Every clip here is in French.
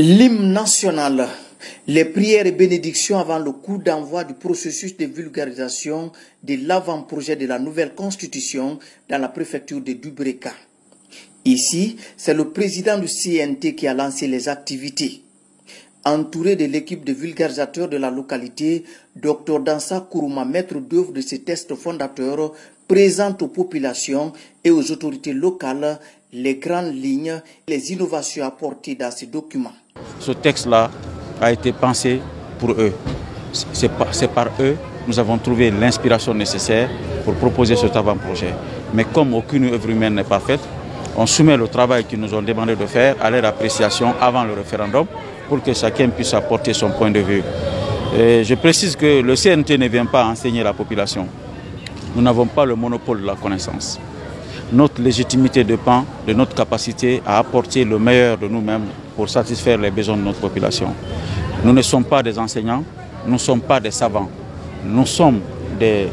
L'hymne national, les prières et bénédictions avant le coup d'envoi du processus de vulgarisation de l'avant-projet de la nouvelle constitution dans la préfecture de Dubreka. Ici, c'est le président du CNT qui a lancé les activités. Entouré de l'équipe de vulgarisateurs de la localité, Dr Dansa Kourouma, maître d'œuvre de ces textes fondateurs, présente aux populations et aux autorités locales les grandes lignes, les innovations apportées dans ces documents. Ce texte-là a été pensé pour eux. C'est par eux que nous avons trouvé l'inspiration nécessaire pour proposer cet avant-projet. Mais comme aucune œuvre humaine n'est parfaite, on soumet le travail qu'ils nous ont demandé de faire à leur appréciation avant le référendum pour que chacun puisse apporter son point de vue. Et je précise que le CNT ne vient pas enseigner la population. Nous n'avons pas le monopole de la connaissance. Notre légitimité dépend de notre capacité à apporter le meilleur de nous-mêmes pour satisfaire les besoins de notre population. Nous ne sommes pas des enseignants, nous ne sommes pas des savants. Nous sommes des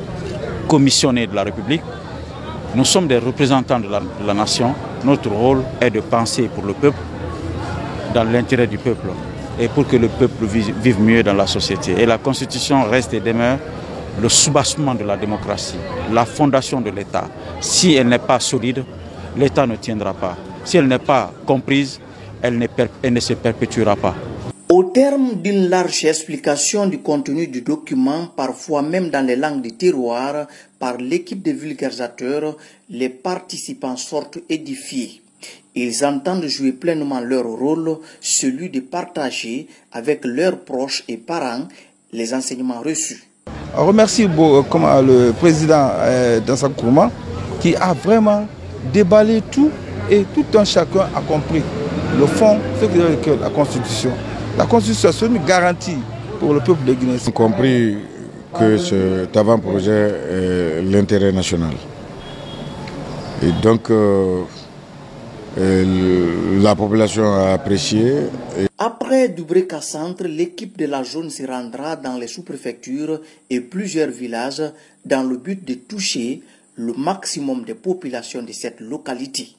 commissionnés de la République, nous sommes des représentants de la nation. Notre rôle est de penser pour le peuple, dans l'intérêt du peuple, et pour que le peuple vive mieux dans la société. Et la Constitution reste et demeure le soubassement de la démocratie, la fondation de l'État. Si elle n'est pas solide, l'État ne tiendra pas. Si elle n'est pas comprise, elle ne se perpétuera pas. Au terme d'une large explication du contenu du document, parfois même dans les langues du terroir, par l'équipe de vulgarisateurs, les participants sortent édifiés. Ils entendent jouer pleinement leur rôle, celui de partager avec leurs proches et parents les enseignements reçus. On remercie le président Dansa Kourouma qui a vraiment déballé tout et tout un chacun a compris le fond, ce que la Constitution. La Constitution, c'est une garantie pour le peuple de Guinée. On a compris que cet avant-projet est l'intérêt national. Et donc, la population a apprécié. Après Dubreka Centre, l'équipe de la zone se rendra dans les sous-préfectures et plusieurs villages dans le but de toucher le maximum de populations de cette localité.